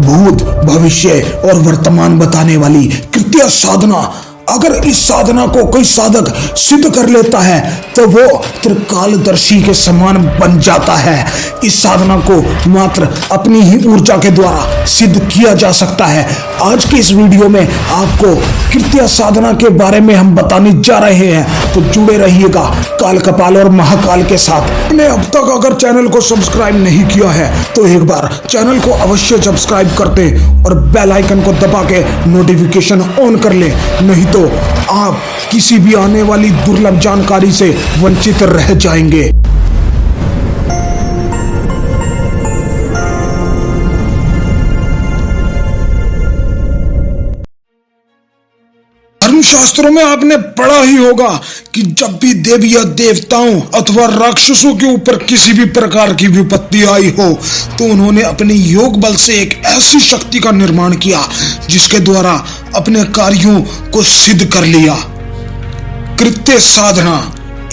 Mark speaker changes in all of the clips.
Speaker 1: भूत, भविष्य और वर्तमान बताने वाली कृत्य साधना। अगर इस साधना को कोई साधक सिद्ध कर लेता है तो वो त्रिकालदर्शी के समान बन जाता है। इस साधना को मात्र अपनी ही ऊर्जा के द्वारा सिद्ध किया जा सकता है। आज के इस वीडियो में आपको कृत्य साधना के बारे में हम बताने जा रहे हैं, तो जुड़े रहिएगा काल कपाल और महाकाल के साथ। ने अब तक अगर चैनल को सब्सक्राइब नहीं किया है तो एक बार चैनल को अवश्य सब्सक्राइब कर दें और बेल आइकन को दबा के नोटिफिकेशन ऑन कर लें, नहीं तो आप किसी भी आने वाली दुर्लभ जानकारी से वंचित रह जाएंगे। धर्मशास्त्रों में आपने पढ़ा ही होगा कि जब भी देवी या देवताओं अथवा राक्षसों के ऊपर किसी भी प्रकार की विपत्ति आई हो तो उन्होंने अपने योग बल से एक ऐसी शक्ति का निर्माण किया जिसके द्वारा अपने कार्यों को सिद्ध कर लिया। कृत्य साधना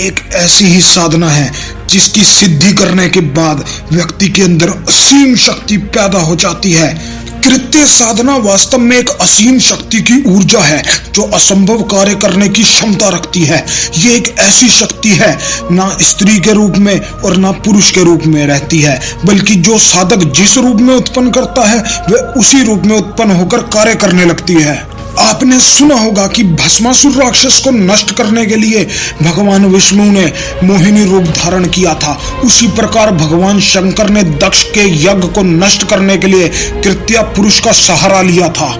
Speaker 1: एक ऐसी ही साधना है जिसकी सिद्धि करने के बाद व्यक्ति के अंदर असीम शक्ति पैदा हो जाती है। कृत्य साधना वास्तव में एक असीम शक्ति की ऊर्जा है जो असंभव कार्य करने की क्षमता रखती है। ये एक ऐसी शक्ति है ना स्त्री के रूप में और ना पुरुष के रूप में रहती है, बल्कि जो साधक जिस रूप में उत्पन्न करता है वह उसी रूप में उत्पन्न होकर कार्य करने लगती है। आपने सुना होगा कि भस्मासुर राक्षस को नष्ट करने के लिए भगवान विष्णु ने मोहिनी रूप धारण किया था। उसी प्रकार भगवान शंकर ने दक्ष के यज्ञ को नष्ट करने के लिए कृत्य पुरुष का सहारा लिया था।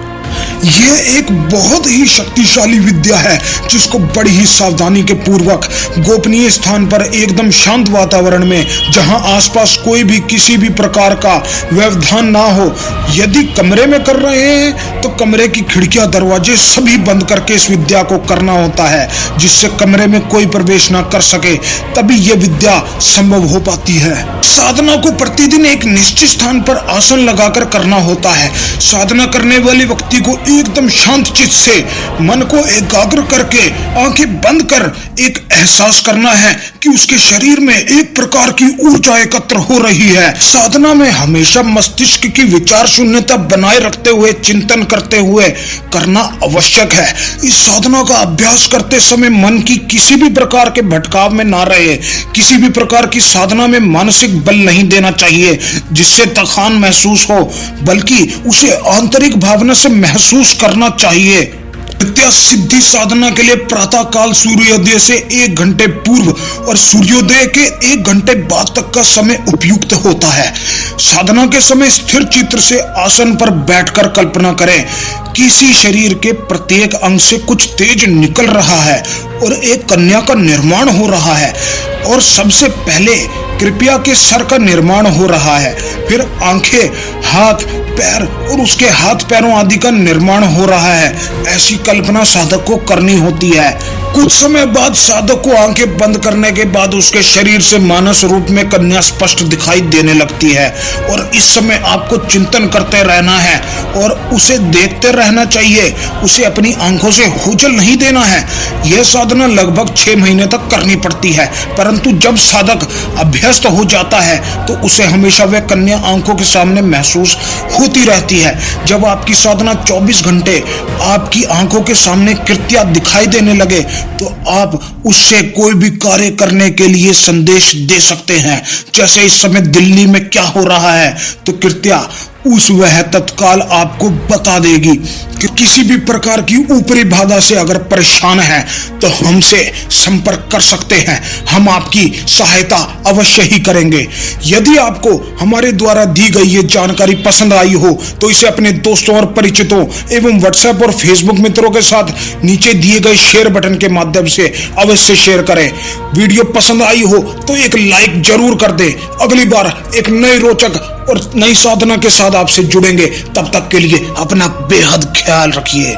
Speaker 1: यह एक बहुत ही शक्तिशाली विद्या है जिसको बड़ी ही सावधानी के पूर्वक गोपनीय स्थान पर एकदम शांत वातावरण में, जहां आसपास कोई भी किसी भी प्रकार का व्यवधान ना हो, यदि कमरे में कर रहे हैं तो कमरे की खिड़कियां दरवाजे सभी बंद करके इस विद्या को करना होता है, जिससे कमरे में कोई प्रवेश ना कर सके, तभी यह विद्या संभव हो पाती है। साधना को प्रतिदिन एक निश्चित स्थान पर आसन लगाकर करना होता है। साधना करने वाले व्यक्ति को एकदम शांत चित्त से मन को एकाग्र करके आंखें बंद कर एक एहसास करना है कि उसके शरीर में एक प्रकार की ऊर्जा एकत्र हो रही है। साधना में हमेशा मस्तिष्क की विचार शून्यता बनाए रखते हुए चिंतन करते हुए करना आवश्यक है। इस साधना का अभ्यास करते समय मन की किसी भी प्रकार के भटकाव में ना रहे। किसी भी प्रकार की साधना में मानसिक बल नहीं देना चाहिए जिससे थकान महसूस हो, बल्कि उसे आंतरिक भावना से महसूस करना चाहिए। कृत्य सिद्धि साधना के लिए प्रातः काल सूर्योदय से 1 घंटे पूर्व और सूर्योदय के 1 घंटे बाद तक का समय उपयुक्त होता है। साधना के समय स्थिर चित्त से आसन पर बैठकर कल्पना करें किसी शरीर के प्रत्येक अंग से कुछ तेज निकल रहा है और एक कन्या का निर्माण हो रहा है, और सबसे पहले कृपया के सर का निर्माण हो रहा है, फिर आंखें, हाथ, पैर और उसके हाथ पैरों आदि का निर्माण हो रहा है। ऐसी कल्पना साधक को करनी होती है। कुछ समय बाद साधक को आंखें बंद करने के बाद उसके शरीर से मानस रूप में कन्या स्पष्ट दिखाई देने लगती है, और इस समय आपको चिंतन करते रहना है और उसे देखते रहना चाहिए। उसे अपनी आंखों से ओझल नहीं देना है। यह साधना लगभग 6 महीने तक करनी पड़ती है, परंतु जब साधक अभ्यस्त हो जाता है तो उसे हमेशा वह कन्या आंखों के सामने महसूस होती रहती है। जब आपकी साधना 24 घंटे आपकी आंखों के सामने कृत्य दिखाई देने लगे तो आप उससे कोई भी कार्य करने के लिए संदेश दे सकते हैं। जैसे इस समय दिल्ली में क्या हो रहा है तो कृत्य वह तत्काल आपको बता देगी। कि किसी भी प्रकार की ऊपरी बाधा से अगर परेशान है तो हमसे संपर्क कर सकते हैं। हम आपकी सहायता अवश्य ही करेंगे। यदि आपको हमारे द्वारा दी गई ये जानकारी पसंद आई हो तो इसे अपने दोस्तों और परिचितों एवं व्हाट्सएप और फेसबुक मित्रों के साथ नीचे दिए गए शेयर बटन के माध्यम से अवश्य शेयर करें। वीडियो पसंद आई हो तो एक लाइक जरूर कर दें। अगली बार एक नई रोचक और नई साधना के साथ आपसे जुड़ेंगे। तब तक के लिए अपना बेहद ख्याल रखिए।